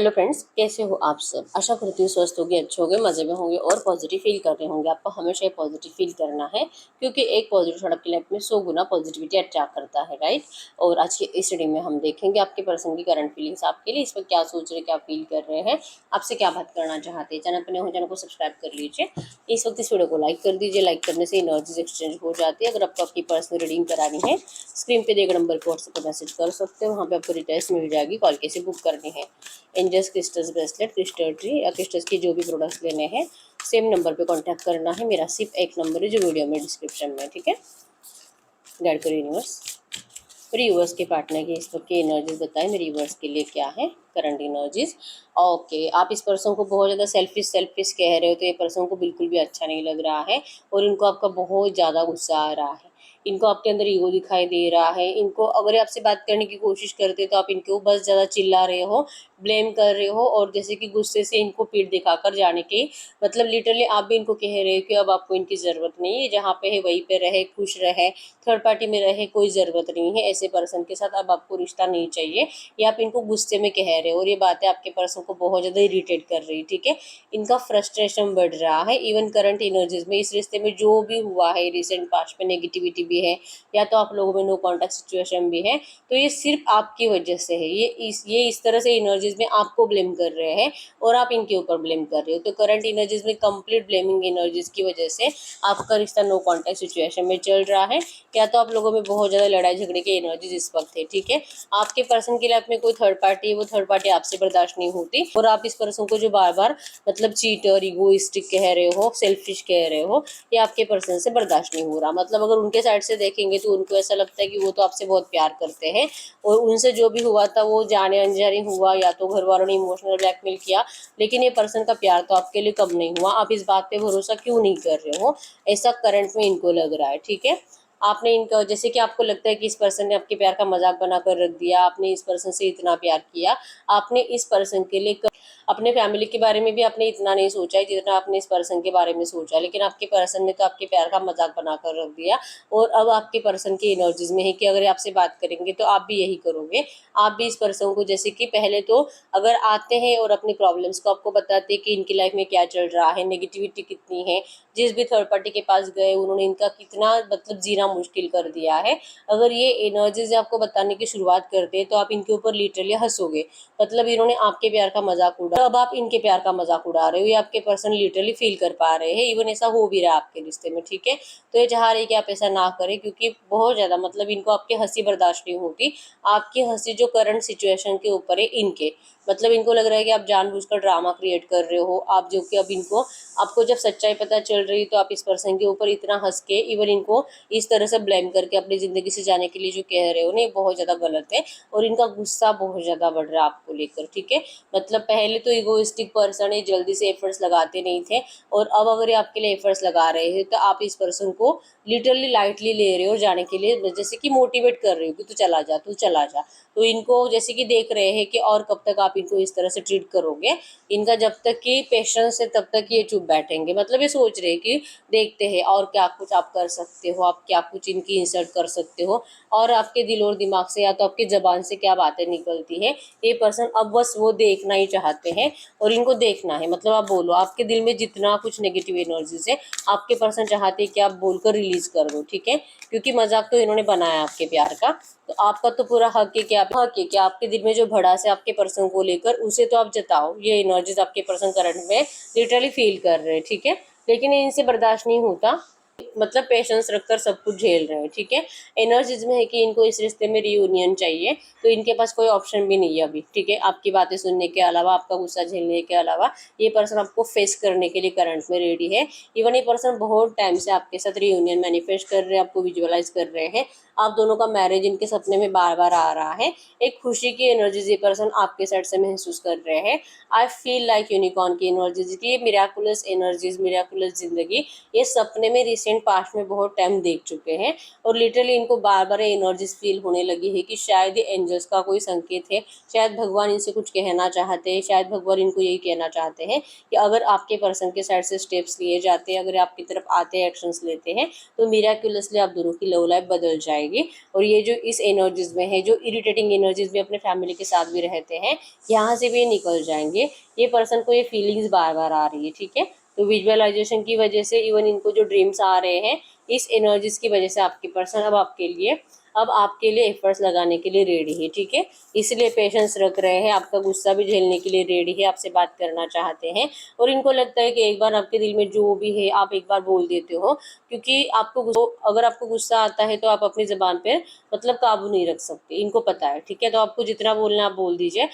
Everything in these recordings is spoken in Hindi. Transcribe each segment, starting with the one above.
हेलो फ्रेंड्स, कैसे हो आप सब। आशा करती हूँ स्वस्थ होंगे, अच्छे होंगे, मज़े में होंगे और पॉजिटिव फील कर रहे होंगे। आपको हमेशा पॉजिटिव फील करना है क्योंकि एक पॉजिटिव थॉट आपकी लाइफ में 100 गुना पॉजिटिविटी अट्रैक्ट करता है, राइट। और आज की इस रीडिंग में हम देखेंगे आपके पर्सन की करंट फीलिंग्स आपके लिए, इस पर क्या सोच रहे, क्या फील कर रहे हैं, आपसे क्या बात करना चाहते हैं। चैनल पर नए हो चैनल को सब्सक्राइब कर लीजिए। इस वक्त इस वीडियो को लाइक कर दीजिए। लाइक करने से एनर्जीज एक्सचेंज हो जाती है। अगर आपको आपकी पर्सनल रीडिंग करानी है, स्क्रीन पे दिए गए नंबर पर व्हाट्सएप पर मैसेज कर सकते हो। वहाँ पे आपको डिटेल्स मिल जाएगी, कॉल कैसे बुक करनी है। Angels crystals bracelet, crystal tree या क्रिस्टल्स के जो भी प्रोडक्ट्स लेने हैं, सेम नंबर पे कांटेक्ट करना है। मेरा सिर्फ एक नंबर है जो वीडियो में डिस्क्रिप्शन में, ठीक है। गाइड करो यूनिवर्स। मेरे यूनिवर्स के पार्टनर की इस वक्त की एनर्जीज बताएं, मेरे यूनिवर्स के लिए क्या है करंट एनर्जीज। ओके, आप इस पर्सन को बहुत ज़्यादा सेल्फिश कह रहे हो, तो ये पर्सन को बिल्कुल भी अच्छा नहीं लग रहा है और इनको आपका बहुत ज़्यादा गुस्सा आ रहा है। इनको आपके अंदर ईगो दिखाई दे रहा है। इनको अगर आपसे बात करने की कोशिश करते तो आप इनको बस ज़्यादा चिल्ला रहे हो, ब्लेम कर रहे हो और जैसे कि गुस्से से इनको पीठ दिखाकर जाने की, मतलब लिटरली आप भी इनको कह रहे हो कि अब आपको इनकी ज़रूरत नहीं है, जहाँ पे है वहीं पे रहे, खुश रहे, थर्ड पार्टी में रहे, कोई ज़रूरत नहीं है ऐसे पर्सन के साथ, अब आपको रिश्ता नहीं चाहिए। ये आप इनको गुस्से में कह रहे हो और ये बातें आपके पर्सन को बहुत ज़्यादा इरिटेट कर रही है, ठीक है। इनका फ्रस्ट्रेशन बढ़ रहा है। इवन करंट एनर्जीज में इस रिश्ते में जो भी हुआ है रिसेंट पास्ट में, नेगेटिविटी भी है या तो आप लोगों में नो कॉन्टैक्ट सिचुएशन भी है, तो ये सिर्फ आपकी वजह से है। ये इस तरह से एनर्जीज में आपको ब्लेम कर रहे हैं और आप इनके ऊपर ब्लेम कर रहे हो। तो करंट एनर्जीज में कंप्लीट ब्लेमिंग एनर्जीज की वजह से आपका रिश्ता नो कॉन्टैक्ट सिचुएशन में चल रहा है, या तो आप लोगों में बहुत ज़्यादा लड़ाई झगड़े की एनर्जीज इस वक्त है, ठीक है। आपके पर्सन की लाइफ में कोई थर्ड पार्टी है, वो थर्ड पार्टी आपसे बर्दाश्त नहीं होती और आप इस पर्सन को जो बार बार मतलब चीटर, इगोइस्टिक कह रहे हो, सेल्फिश कह रहे हो, ये आपके पर्सन से बर्दाश्त नहीं हो रहा। मतलब अगर उनके साइड से देखेंगे तो उनको ऐसा लगता है कि वो तो आपसे बहुत प्यार करते हैं और उनसे जो भी हुआ था वो जाने अनजाने हुआ, या तो घर वालों ने इमोशनल ब्लैकमेल किया, लेकिन ये पर्सन का प्यार तो आपके लिए कम नहीं हुआ। आप इस बात पे भरोसा क्यों नहीं कर रहे हो, ऐसा करंट में इनको लग रहा है, ठीक है। आपने इनका, जैसे कि आपको लगता है कि इस पर्सन ने आपके प्यार का मजाक बना कर रख दिया, आपने इस पर्सन से इतना प्यार किया, आपने इस पर्सन के लिए अपने फैमिली के बारे में भी आपने इतना नहीं सोचा है जितना आपने इस पर्सन के बारे में सोचा, लेकिन आपके पर्सन ने तो आपके प्यार का मजाक बना कर रख दिया। और अब आपके पर्सन की एनर्जीज में है कि अगर आपसे बात करेंगे तो आप भी यही करोगे। आप भी इस पर्सन को, जैसे कि पहले तो अगर आते हैं और अपनी प्रॉब्लम्स को आपको बताते हैं कि इनकी लाइफ में क्या चल रहा है, नेगेटिविटी कितनी है, जिस भी थर्ड पार्टी के पास गए उन्होंने इनका कितना मतलब जीना मुश्किल कर दिया है, अगर ये एनर्जीज आपको बताने की शुरुआत करते हैं तो आप इनके ऊपर लिटरली हंसोगे। मतलब इन्होंने आपके प्यार का मजाक उड़ा, अब आप इनके प्यार का मजाक उड़ा रहे हो, ये आपके पर्सन लिटरली फील कर पा रहे हैं। इवन ऐसा हो भी रहा है आपके रिश्ते में, ठीक है। तो ये चाह रहे कि आप ऐसा ना करें क्योंकि बहुत ज़्यादा मतलब इनको आपकी हंसी बर्दाश्त नहीं होती। आपकी हंसी जो करंट सिचुएशन के ऊपर है इनके, मतलब इनको लग रहा है कि आप जानबूझकर ड्रामा क्रिएट कर रहे हो। आप जो कि अब इनको, आपको जब सच्चाई पता चल रही तो आप इस पर्सन के ऊपर इतना हंस के, इवन इनको इस तरह से ब्लेम करके अपनी ज़िंदगी से जाने के लिए जो कह रहे हो ना, ये बहुत ज़्यादा गलत है और इनका गुस्सा बहुत ज़्यादा बढ़ रहा है आपको लेकर, ठीक है। मतलब पहले तो इगोइस्टिक पर्सन है, जल्दी से एफर्ट्स लगाते नहीं थे और अब अगर ये आपके लिए एफर्ट्स लगा रहे हैं तो आप इस पर्सन को लिटरली लाइटली ले रहे हो जाने के लिए, जैसे कि मोटिवेट कर रहे हो कि तू चला जा, तू चला जा। तो इनको जैसे कि देख रहे हैं कि और कब तक आप इनको इस तरह से ट्रीट करोगे। इनका जब तक कि पेशेंस है तब तक ये चुप बैठेंगे। मतलब ये सोच रहे हैं कि देखते हैं और क्या कुछ आप कर सकते हो, आप क्या कुछ इनकी इंसल्ट कर सकते हो और आपके दिल और दिमाग से या तो आपकी ज़बान से क्या बातें निकलती है, ये पर्सन अब बस वो देखना ही चाहते हैं और इनको देखना है। मतलब आप बोलो, आपके दिल में जितना कुछ नेगेटिव एनर्जीज है आपके पर्सन चाहते हैं कि आप बोलकर रिलीज कर दो, ठीक है। क्योंकि मजाक तो इन्होंने बनाया आपके प्यार का, तो आपका तो पूरा हक है कि आपके दिल में जो भड़ास है आपके पर्सन को लेकर उसे तो आप जताओ। ये एनर्जीज आपके पर्सन करंट में लिटरली फील कर रहे हैं, ठीक है। लेकिन इनसे बर्दाश्त नहीं होता, मतलब पेशेंस रखकर सब कुछ झेल रहे हैं, ठीक है। एनर्जीज में है कि इनको इस रिश्ते में रियूनियन चाहिए, तो इनके पास कोई ऑप्शन भी नहीं है अभी, ठीक है। आपकी बातें सुनने के अलावा, आपका गुस्सा झेलने के अलावा ये पर्सन आपको फेस करने के लिए करंट में रेडी है। इवन ये पर्सन बहुत टाइम से आपके साथ रियूनियन मैनिफेस्ट कर रहे हैं, आपको विजुअलाइज कर रहे हैं। आप दोनों का मैरिज इनके सपने में बार बार आ रहा है। एक खुशी की एनर्जीज ये पर्सन आपके साइड से महसूस कर रहे हैं। आई फील लाइक यूनिकॉर्न की एनर्जीज, ये मिराकुलस एनर्जीज, मिराकुलस जिंदगी ये सपने में रिसेंट पास्ट में बहुत टाइम देख चुके हैं और लिटरली इनको बार बार एनर्जीज फील होने लगी है कि शायद ये एंजल्स का कोई संकेत है, शायद भगवान इनसे कुछ कहना चाहते हैं, शायद भगवान इनको यही कहना चाहते हैं कि अगर आपके पर्सन के साइड से स्टेप्स लिए जाते हैं, अगर आपकी तरफ आते हैं, एक्शंस लेते हैं, तो मिराकुलसली आप दोनों की लव लाइफ बदल जाएगी। जाएगी। और ये जो इस एनर्जीज में है, जो इरिटेटिंग एनर्जीज भी अपने फैमिली के साथ भी रहते हैं, यहाँ से भी निकल जाएंगे। ये पर्सन को ये फीलिंग्स बार बार आ रही है, ठीक है। तो विजुअलाइजेशन की वजह से, इवन इनको जो ड्रीम्स आ रहे हैं, इस एनर्जीज की वजह से आपके पर्सन अब आपके लिए एफर्ट्स लगाने के लिए रेडी है, ठीक है। इसलिए पेशेंस रख रहे हैं, आपका गुस्सा भी झेलने के लिए रेडी है, आपसे बात करना चाहते हैं। और इनको लगता है कि एक बार आपके दिल में जो भी है आप एक बार बोल देते हो, क्योंकि अगर आपको गुस्सा आता है तो आप अपनी ज़बान पे मतलब काबू नहीं रख सकते, इनको पता है, ठीक है। तो आपको जितना बोलना है आप बोल दीजिए।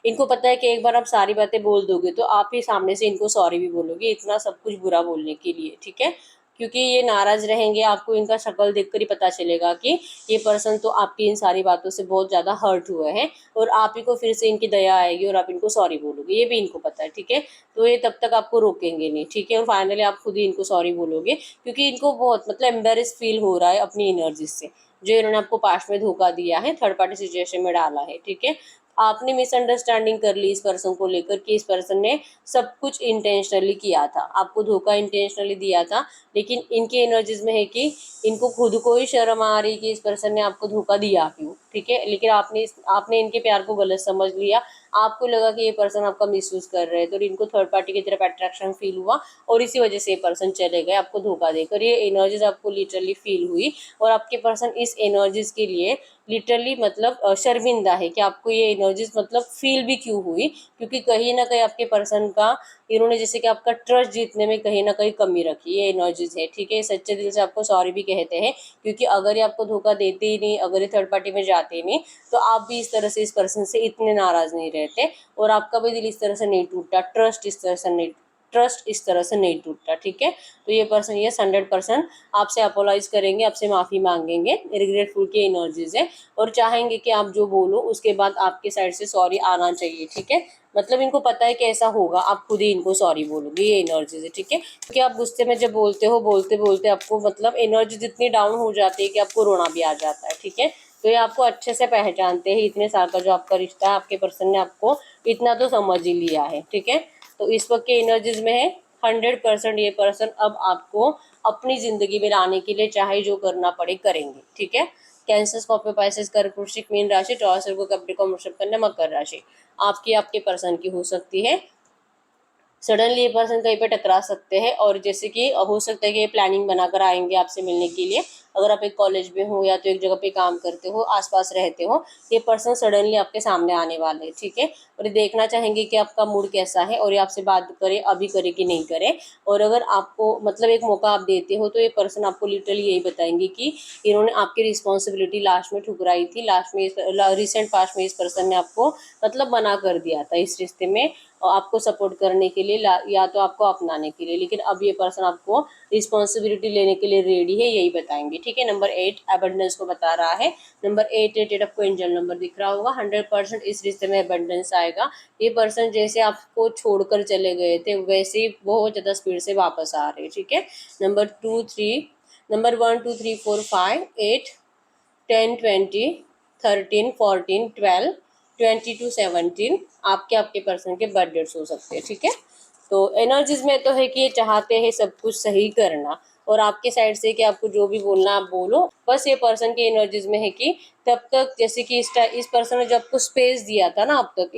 इनको पता है कि एक बार आप सारी बातें बोल दोगे तो आप ही सामने से इनको सॉरी भी बोलोगे, इतना सब कुछ बुरा बोलने के लिए, ठीक है। क्योंकि ये नाराज रहेंगे, आपको इनका शक्ल देखकर ही पता चलेगा कि ये पर्सन तो आपकी इन सारी बातों से बहुत ज़्यादा हर्ट हुए हैं, और आप ही को फिर से इनकी दया आएगी और आप इनको सॉरी बोलोगे, ये भी इनको पता है, ठीक है। तो ये तब तक आपको रोकेंगे नहीं, ठीक है। और फाइनली आप खुद ही इनको सॉरी बोलोगे, क्योंकि इनको बहुत मतलब एम्बेरस फील हो रहा है अपनी एनर्जी से, जो इन्होंने आपको पास्ट में धोखा दिया है, थर्ड पार्टी सिचुएशन में डाला है, ठीक है। आपने मिसअंडरस्टैंडिंग कर ली इस पर्सन को लेकर कि इस पर्सन ने सब कुछ इंटेंशनली किया था, आपको धोखा इंटेंशनली दिया था। लेकिन इनकी एनर्जीज में है कि इनको खुद को ही शर्म आ रही कि इस पर्सन ने आपको धोखा दिया क्यों, ठीक है। लेकिन आपने इनके प्यार को गलत समझ लिया, आपको लगा कि ये पर्सन आपका मिसयूज कर रहे हैं, तो इनको थर्ड पार्टी की तरफ अट्रैक्शन फील हुआ, और इसी वजह से ये पर्सन चले गए आपको धोखा देकर। ये एनर्जीज आपको लिटरली फील हुई, और आपके पर्सन इस एनर्जीज के लिए लिटरली मतलब शर्मिंदा है कि आपको ये एनर्जीज मतलब फील भी क्यों हुई, क्योंकि कहीं ना कहीं आपके पर्सन का इन्होंने जैसे कि आपका ट्रस्ट जीतने में कहीं ना कहीं कमी रखी, ये एनर्जीज है, ठीक है। सच्चे दिल से आपको सॉरी भी कहते हैं, क्योंकि अगर ये आपको धोखा देते ही नहीं, अगर ये थर्ड पार्टी में जाते ही नहीं, तो आप भी इस तरह से इस पर्सन से इतने नाराज नहीं रहते, और आपका भी दिल इस तरह से नहीं टूटता, ट्रस्ट इस तरह से नहीं टूटता, ठीक है। तो ये पर्सन ये 100% आपसे अपोलाइज करेंगे, आपसे माफ़ी मांगेंगे, रिग्रेटफुल की एनर्जीज है, और चाहेंगे कि आप जो बोलो उसके बाद आपके साइड से सॉरी आना चाहिए, ठीक है। मतलब इनको पता है कि ऐसा होगा, आप खुद ही इनको सॉरी बोलोगे, ये एनर्जीज है, ठीक है। क्योंकि आप गुस्से में जब बोलते हो, बोलते बोलते आपको मतलब एनर्जी जितनी डाउन हो जाती है कि आपको रोना भी आ जाता है, ठीक है। तो ये आपको अच्छे से पहचानते हैं, इतने साल का जो आपका रिश्ता है, आपके पर्सन ने आपको इतना तो समझ ही लिया है, ठीक है। तो इस वक्त के एनर्जीज में है 100% ये पर्सन अब आपको अपनी जिंदगी में लाने के लिए चाहे जो करना पड़े करेंगे, ठीक है। कैंसर, स्कॉर्पियो, पाइसेस, कर्क, वृश्चिक, मीन राशि, टॉरस, वर्गो, कैप्रिकॉर्न, वृषभ, कन्या, मकर राशि आपके पर्सन की हो सकती है। सडनली ये पर्सन कहीं पे टकरा सकते हैं, और जैसे कि हो सकता है कि ये प्लानिंग बनाकर आएंगे आपसे मिलने के लिए। अगर आप एक कॉलेज में हो या तो एक जगह पे काम करते हो, आसपास रहते हो, ये पर्सन सडनली आपके सामने आने वाले हैं, ठीक है। और ये देखना चाहेंगे कि आपका मूड कैसा है, और ये आपसे बात करे, अभी करे कि नहीं करे। और अगर आपको मतलब एक मौका आप देते हो, तो ये पर्सन आपको लिटरली यही बताएंगे कि इन्होंने आपकी रिस्पॉन्सिबिलिटी लास्ट में ठुकराई थी, लास्ट में रिसेंट पास्ट में इस पर्सन ने आपको मतलब मना कर दिया था इस रिश्ते में, और आपको सपोर्ट करने के लिए या तो आपको अपनाने के लिए। लेकिन अब ये पर्सन आपको रिस्पॉन्सिबिलिटी लेने के लिए रेडी है, यही बताएंगे, ठीक है। नंबर 8 एबंडेंस को बता रहा है। नंबर 8 आपको एंजल नंबर दिख रहा होगा। 100% इस रिश्ते में एबंडेंस आएगा। ये पर्सन जैसे आपको छोड़कर चले गए थे, वैसे ही बहुत ज़्यादा स्पीड से वापस आ रहे हैं, ठीक है। नंबर 1 2 3 4 5 8 10 20 13 14 12 22 17 आपके पर्सन के बर्थ डेट्स हो सकते हैं, ठीक है। तो एनर्जीज में तो है कि ये चाहते हैं सब कुछ सही करना, और आपके साइड से कि आपको जो भी बोलना आप बोलो। बस ये पर्सन की एनर्जीज में है कि तब तक जैसे कि इस पर्सन ने जो आपको स्पेस दिया था ना, अब तक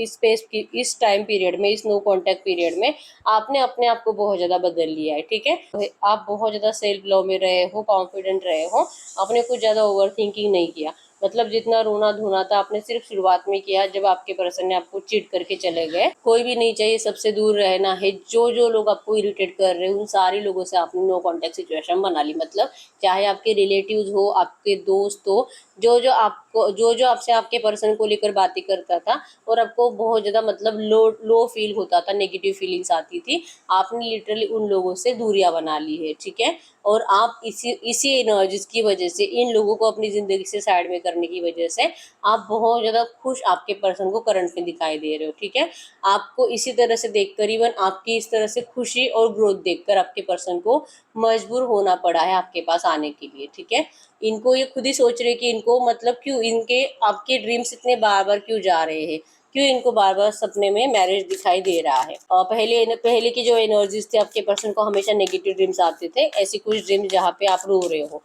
इस टाइम पीरियड में, इस नो कांटेक्ट पीरियड में आपने अपने आप को बहुत ज़्यादा बदल लिया है, ठीक है। आप बहुत ज़्यादा सेल्फ लव में रहे हो, कॉन्फिडेंट रहे हो, आपने कुछ ज़्यादा ओवर थिंकिंग नहीं किया। मतलब जितना रोना धोना था आपने सिर्फ शुरुआत में किया, जब आपके पर्सन ने आपको चीट करके चले गए। कोई भी नहीं चाहिए, सबसे दूर रहना है। जो लोग आपको इरिटेट कर रहे हैं, उन सारे लोगों से आपने नो कांटेक्ट सिचुएशन बना ली। मतलब चाहे आपके रिलेटिव्स हो, आपके दोस्त हो, जो आपसे आपके पर्सन को लेकर बातें करता था, और आपको बहुत ज़्यादा मतलब लो फील होता था, नेगेटिव फीलिंग्स आती थी, आपने लिटरली उन लोगों से दूरियां बना ली है, ठीक है। और आप इसी एनर्जीज की वजह से, इन लोगों को अपनी ज़िंदगी से साइड में करने की वजह से आप बहुत ज़्यादा खुश आपके पर्सन को करंट में दिखाई दे रहे हो, ठीक है। आपको इसी तरह से देखकर, इवन आपकी इस तरह से खुशी और ग्रोथ देखकर आपके पर्सन को मजबूर होना पड़ा है आपके पास आने के लिए, ठीक है। इनको ये खुद ही सोच रहे कि इनको मतलब क्यों इनके आपके ड्रीम्स इतने बार बार क्यों जा रहे हैं, क्यों इनको बार बार सपने में मैरिज दिखाई दे रहा है। और पहले की जो एनर्जीज थी आपके पर्सन को हमेशा नेगेटिव ड्रीम्स आते थे, ऐसी कुछ ड्रीम जहाँ पे आप रो रहे हो।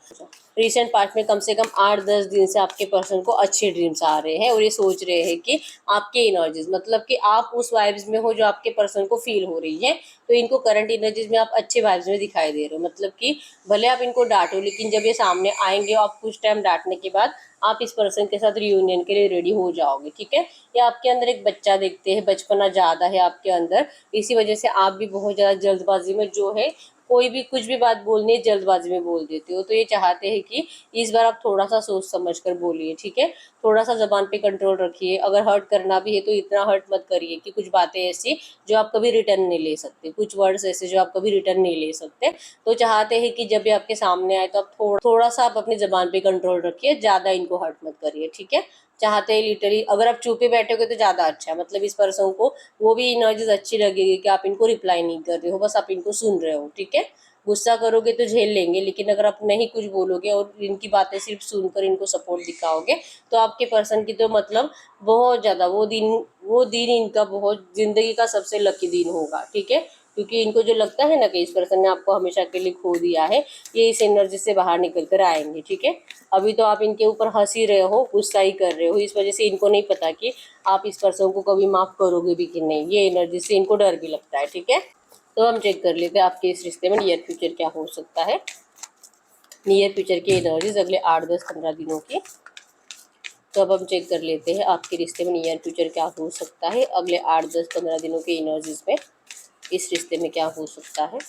रिसेंट पास्ट में कम से कम 8-10 दिन से आपके पर्सन को अच्छे ड्रीम्स आ रहे हैं और ये सोच रहे हैं कि आपके एनर्जीज मतलब कि आप उस वाइब्स में हो जो आपके पर्सन को फील हो रही है। तो इनको करंट एनर्जीज में आप अच्छे वाइब्स में दिखाई दे रहे हो, मतलब कि भले आप इनको डांटो लेकिन जब ये सामने आएंगे आप कुछ टाइम डांटने के बाद आप इस पर्सन के साथ रियूनियन के लिए रेडी हो जाओगे, ठीक है। या आपके अंदर एक बच्चा देखते हैं, बचपना ज़्यादा है आपके अंदर, इसी वजह से आप भी बहुत ज़्यादा जल्दबाजी में जो है कोई भी कुछ भी बात बोलनी है जल्दबाजी में बोल देते हो। तो ये चाहते हैं कि इस बार आप थोड़ा सा सोच समझ कर बोलिए, ठीक है। थोड़ा सा जबान पे कंट्रोल रखिए, अगर हर्ट करना भी है तो इतना हर्ट मत करिए कि कुछ बातें ऐसी जो आप कभी रिटर्न नहीं ले सकते, कुछ वर्ड्स ऐसे जो आप कभी रिटर्न नहीं ले सकते। तो चाहते हैं कि जब भी आपके सामने आए तो आप थोड़ा सा आप अपनी जबान पे कंट्रोल रखिए, ज़्यादा इनको हर्ट मत करिए, ठीक है। चाहते हैं लिटरली अगर आप चुप ही बैठोगे तो ज़्यादा अच्छा है, मतलब इस पर्सन को वो भी एनर्जीज अच्छी लगेगी कि आप इनको रिप्लाई नहीं कर रहे हो, बस आप इनको सुन रहे हो, ठीक है। गुस्सा करोगे तो झेल लेंगे, लेकिन अगर आप नहीं कुछ बोलोगे और इनकी बातें सिर्फ सुनकर इनको सपोर्ट दिखाओगे तो आपके पर्सन की तो मतलब बहुत ज़्यादा वो दिन इनका बहुत ज़िंदगी का सबसे लकी दिन होगा, ठीक है। क्योंकि इनको जो लगता है ना कि इस पर्सन ने आपको हमेशा के लिए खो दिया है, ये इस एनर्जी से बाहर निकल कर आएंगे, ठीक है। अभी तो आप इनके ऊपर हंस ही रहे हो, गुस्सा ही कर रहे हो, इस वजह से इनको नहीं पता कि आप इस पर्सन को कभी माफ़ करोगे भी कि नहीं। ये एनर्जी से इनको डर भी लगता है, ठीक है। तो हम चेक कर लेते हैं आपके इस रिश्ते में नियर फ्यूचर क्या हो सकता है। नियर फ्यूचर की एनर्जीज अगले 8-10-15 दिनों की। तो अब हम चेक कर लेते हैं आपके रिश्ते में नियर फ्यूचर क्या हो सकता है अगले 8-10-15 दिनों के एनर्जीज में। इस रिश्ते में क्या हो सकता है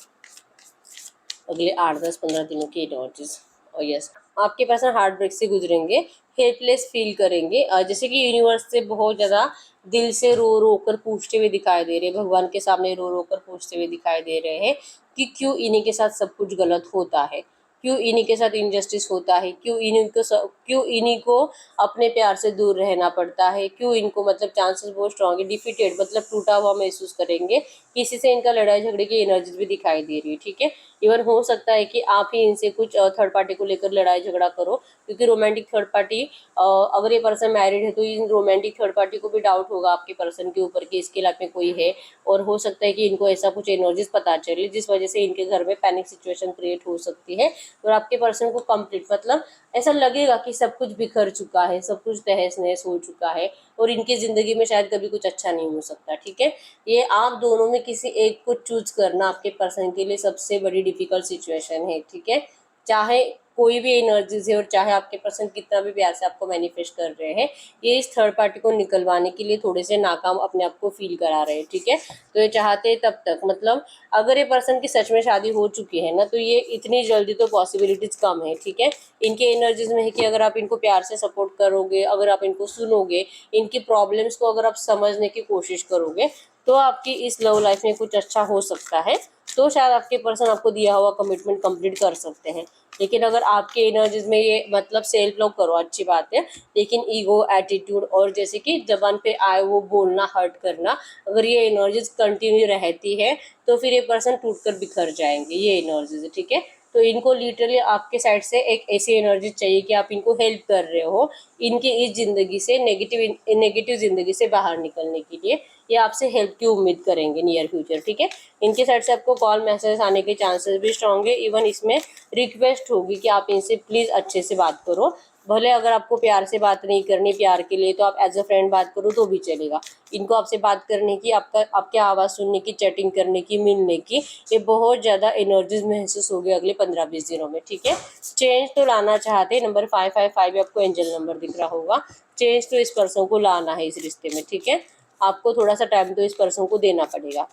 अगले 8-10-15 दिनों की एनर्जीज। और यस, आपके पास ना हार्ट ब्रेक से गुजरेंगे, हेल्पलेस फील करेंगे, जैसे कि यूनिवर्स से बहुत ज़्यादा दिल से रो रो कर पूछते हुए दिखाई दे रहे हैं, भगवान के सामने रो रो कर पूछते हुए दिखाई दे रहे हैं कि क्यों इन्हीं के साथ सब कुछ गलत होता है, क्यों इन्हीं के साथ इनजस्टिस होता है, क्यों इन्हीं को अपने प्यार से दूर रहना पड़ता है, क्यों इनको मतलब चांसेस बहुत स्ट्रॉन्ग है, डिफीटेड मतलब टूटा हुआ महसूस करेंगे। किसी से इनका लड़ाई झगड़े की एनर्जी भी दिखाई दे रही है, ठीक है। इवन हो सकता है कि आप ही इनसे कुछ थर्ड पार्टी को लेकर लड़ाई झगड़ा करो, क्योंकि रोमांटिक थर्ड पार्टी अगर ये पर्सन मैरिड है तो इन रोमांटिक थर्ड पार्टी को भी डाउट होगा आपके पर्सन के ऊपर कि इसके लाइफ में कोई है। और हो सकता है कि इनको ऐसा कुछ एनर्जीज पता चले जिस वजह से इनके घर में पैनिक सिचुएशन क्रिएट हो सकती है और आपके पर्सन को कंप्लीट मतलब ऐसा लगेगा कि सब कुछ बिखर चुका है, सब कुछ तहस नहस हो चुका है और इनकी ज़िंदगी में शायद कभी कुछ अच्छा नहीं हो सकता, ठीक है। ये आप दोनों में किसी एक को चूज करना आपके पर्सन के लिए सबसे बड़ी डिफिकल्ट सिचुएशन है, ठीक है। चाहे कोई भी एनर्जीज है और चाहे आपके पर्सन कितना भी प्यार से आपको मैनिफेस्ट कर रहे हैं, ये इस थर्ड पार्टी को निकलवाने के लिए थोड़े से नाकाम अपने आप को फील करा रहे हैं, ठीक है। तो ये चाहते हैं तब तक मतलब अगर ये पर्सन की सच में शादी हो चुकी है ना तो ये इतनी जल्दी तो पॉसिबिलिटीज कम है, ठीक है। इनके एनर्जीज में है कि अगर आप इनको प्यार से सपोर्ट करोगे, अगर आप इनको सुनोगे, इनकी प्रॉब्लम्स को अगर आप समझने की कोशिश करोगे तो आपकी इस लव लाइफ में कुछ अच्छा हो सकता है। तो शायद आपके पर्सन आपको दिया हुआ कमिटमेंट कंप्लीट कर सकते हैं। लेकिन अगर आपके एनर्जीज में ये मतलब सेल्फ लव करो अच्छी बात है, लेकिन ईगो एटीट्यूड और जैसे कि जबान पे आए वो बोलना हर्ट करना अगर ये एनर्जीज कंटिन्यू रहती है तो फिर ये पर्सन टूट कर बिखर जाएंगे, ये एनर्जीज है, ठीक है। तो इनको लिटरली आपके साइड से एक ऐसी एनर्जी चाहिए कि आप इनको हेल्प कर रहे हो इनकी इस ज़िंदगी से नेगेटिव ज़िंदगी से बाहर निकलने के लिए। ये आपसे हेल्प की उम्मीद करेंगे नियर फ्यूचर, ठीक है। इनके साइड से आपको कॉल मैसेज आने के चांसेस भी स्ट्रॉन्ग है। इवन इसमें रिक्वेस्ट होगी कि आप इनसे प्लीज़ अच्छे से बात करो, भले अगर आपको प्यार से बात नहीं करनी प्यार के लिए तो आप एज अ फ्रेंड बात करो तो भी चलेगा। इनको आपसे बात करने की, आपके आवाज़ सुनने की, चैटिंग करने की, मिलने की ये बहुत ज़्यादा एनर्जीज महसूस होगी अगले 15-20 दिनों में, ठीक है। चेंज तो लाना चाहते हैं, नंबर 555 आपको एंजल नंबर दिख रहा होगा। चेंज तो इस पर्सन को लाना है इस रिश्ते में, ठीक है। आपको थोड़ा सा टाइम तो इस पर्सन को देना पड़ेगा।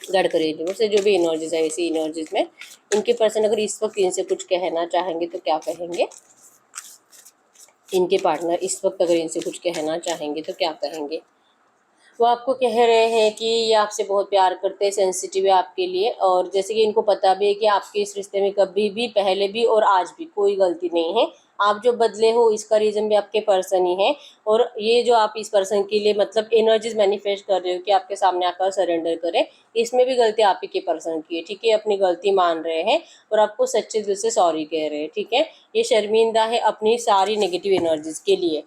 गढ़ करें से जो भी एनर्जीज है इसी एनर्जीज में इनके पर्सन अगर इस वक्त इनसे कुछ कहना चाहेंगे तो क्या कहेंगे, इनके पार्टनर इस वक्त अगर इनसे कुछ कहना चाहेंगे तो क्या कहेंगे। वो आपको कह रहे हैं कि ये आपसे बहुत प्यार करते हैं, सेंसिटिव है आपके लिए और जैसे कि इनको पता भी है कि आपके इस रिश्ते में कभी भी पहले भी और आज भी कोई गलती नहीं है। आप जो बदले हो इसका रीज़न भी आपके पर्सन ही है और ये जो आप इस पर्सन के लिए मतलब एनर्जीज मैनिफेस्ट कर रहे हो कि आपके सामने आकर सरेंडर करे, इसमें भी गलती आप ही के पर्सन की है, ठीक है। अपनी गलती मान रहे हैं और आपको सच्चे दिल से सॉरी कह रहे हैं, ठीक है। ये शर्मिंदा है अपनी सारी नेगेटिव एनर्जीज के लिए।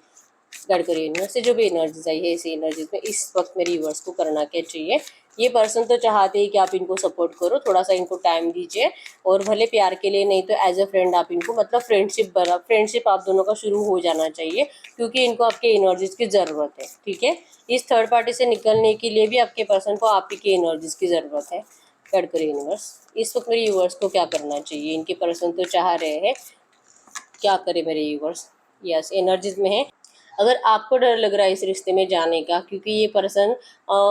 गाइड करिए यूनिवर्स से जो भी एनर्जीज आई है इसी एनर्जीज में इस वक्त मेरे व्यूअर्स को करना क्या चाहिए। ये पर्सन तो चाहते हैं कि आप इनको सपोर्ट करो, थोड़ा सा इनको टाइम दीजिए, और भले प्यार के लिए नहीं तो एज अ फ्रेंड आप इनको, मतलब फ्रेंडशिप आप दोनों का शुरू हो जाना चाहिए, क्योंकि इनको आपके एनर्जीज की ज़रूरत है। ठीक है, इस थर्ड पार्टी से निकलने के लिए भी आपके पर्सन को आप ही की एनर्जीज की ज़रूरत है। गाइड करिए यूनिवर्स इस वक्त मेरे व्यूअर्स को क्या करना चाहिए। इनके पर्सन तो चाह रहे हैं, क्या करे मेरे व्यूअर्स। यस, एनर्जीज में है। अगर आपको डर लग रहा है इस रिश्ते में जाने का, क्योंकि ये पर्सन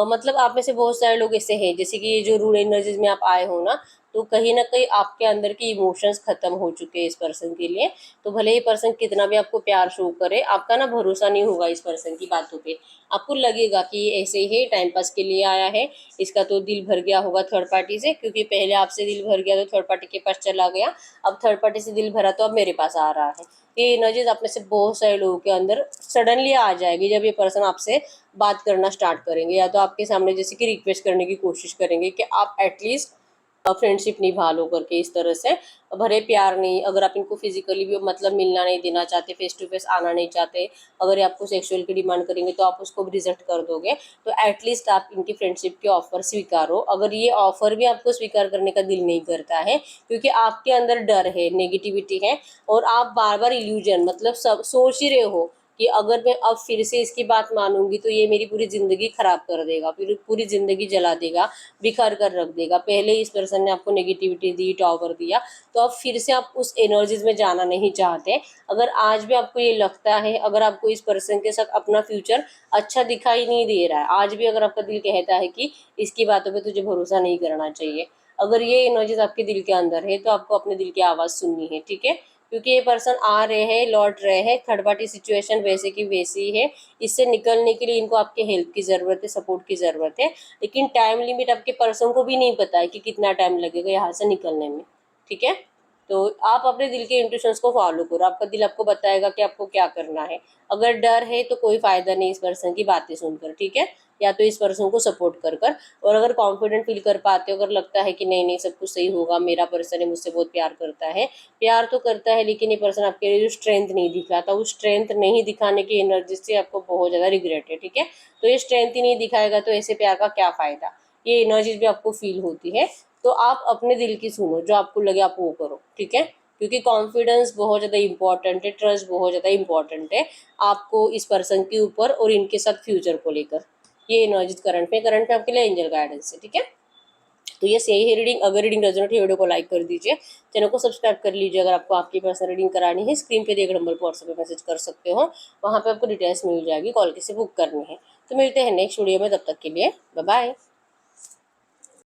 मतलब आप में से बहुत सारे लोग ऐसे हैं, जैसे कि ये जो रूल एनर्जीज में आप आए हो ना, तो कहीं ना कहीं आपके अंदर के इमोशंस खत्म हो चुके हैं इस पर्सन के लिए। तो भले ही पर्सन कितना भी आपको प्यार शो करे, आपका ना भरोसा नहीं होगा इस पर्सन की बातों पे। आपको लगेगा कि ये ऐसे ही टाइम पास के लिए आया है, इसका तो दिल भर गया होगा थर्ड पार्टी से, क्योंकि पहले आपसे दिल भर गया तो थर्ड पार्टी के पास चला गया, अब थर्ड पार्टी से दिल भरा तो अब मेरे पास आ रहा है। ये एनर्जीज आप में से बहुत सारे लोगों के अंदर सडनली आ जाएगी जब ये पर्सन आपसे बात करना स्टार्ट करेंगे, या तो आपके सामने जैसे कि रिक्वेस्ट करने की कोशिश करेंगे कि आप एटलीस्ट फ्रेंडशिप निभा लो करके, इस तरह से भरे प्यार नहीं। अगर आप इनको फिजिकली भी मतलब मिलना नहीं देना चाहते, फेस टू फेस आना नहीं चाहते, अगर ये आपको सेक्सुअल की डिमांड करेंगे तो आप उसको भी रिजेक्ट कर दोगे, तो एटलीस्ट आप इनकी फ्रेंडशिप के ऑफर स्वीकारो। अगर ये ऑफर भी आपको स्वीकार करने का दिल नहीं करता है, क्योंकि आपके अंदर डर है, नेगेटिविटी है, और आप बार बार इल्यूजन मतलब सब सोच ही रहे हो कि अगर मैं अब फिर से इसकी बात मानूंगी तो ये मेरी पूरी ज़िंदगी ख़राब कर देगा, फिर पूरी ज़िंदगी जला देगा, बिखर कर रख देगा। पहले इस पर्सन ने आपको नेगेटिविटी दी, टॉवर दिया, तो अब फिर से आप उस एनर्जीज में जाना नहीं चाहते। अगर आज भी आपको ये लगता है, अगर आपको इस पर्सन के साथ अपना फ्यूचर अच्छा दिखाई नहीं दे रहा है, आज भी अगर आपका दिल कहता है कि इसकी बातों पर तुझे भरोसा नहीं करना चाहिए, अगर ये एनर्जीज आपके दिल के अंदर है, तो आपको अपने दिल की आवाज़ सुननी है। ठीक है, क्योंकि ये पर्सन आ रहे हैं, लौट रहे हैं, थर्ड पार्टी सिचुएशन वैसे की वैसी है। इससे निकलने के लिए इनको आपके हेल्प की ज़रूरत है, सपोर्ट की ज़रूरत है, लेकिन टाइम लिमिट आपके पर्सन को भी नहीं पता है कि कितना टाइम लगेगा यहाँ से निकलने में। ठीक है, तो आप अपने दिल के इंट्यूशंस को फॉलो करो, आपका दिल आपको बताएगा कि आपको क्या करना है। अगर डर है तो कोई फ़ायदा नहीं इस पर्सन की बातें सुनकर। ठीक है, या तो इस पर्सन को सपोर्ट कर कर, और अगर कॉन्फिडेंट फील कर पाते हो, अगर लगता है कि नहीं नहीं सब कुछ सही होगा, मेरा पर्सन है, मुझसे बहुत प्यार करता है, प्यार तो करता है, लेकिन ये पर्सन आपके लिए जो स्ट्रेंथ नहीं दिखाता, उस स्ट्रेंथ नहीं दिखाने की एनर्जी से आपको बहुत ज़्यादा रिग्रेट है। ठीक है, तो ये स्ट्रेंथ ही नहीं दिखाएगा तो ऐसे प्यार का क्या फ़ायदा, ये एनर्जीज भी आपको फील होती है। तो आप अपने दिल की सुनो, जो आपको लगे आप वो करो। ठीक है, क्योंकि कॉन्फिडेंस बहुत ज़्यादा इंपॉर्टेंट है, ट्रस्ट बहुत ज़्यादा इंपॉर्टेंट है आपको इस पर्सन के ऊपर और इनके साथ फ्यूचर को लेकर। ये एनर्जीज करंट में आपके लिए एंजल गाइडेंस है। ठीक है, तो ये यही है रीडिंग। अगर रीडिंग रेजोनेट है, वीडियो को लाइक कर दीजिए, चैनल को सब्सक्राइब कर लीजिए। अगर आपको आपकी पर्सनल रीडिंग करानी है, स्क्रीन पे दिए गए नंबर पर व्हाट्सएप पे मैसेज कर सकते हो, वहाँ पे आपको डिटेल्स मिल जाएगी, कॉल कैसे बुक करनी है। तो मिलते हैं नेक्स्ट वीडियो में, तब तक के लिए बाय बाय।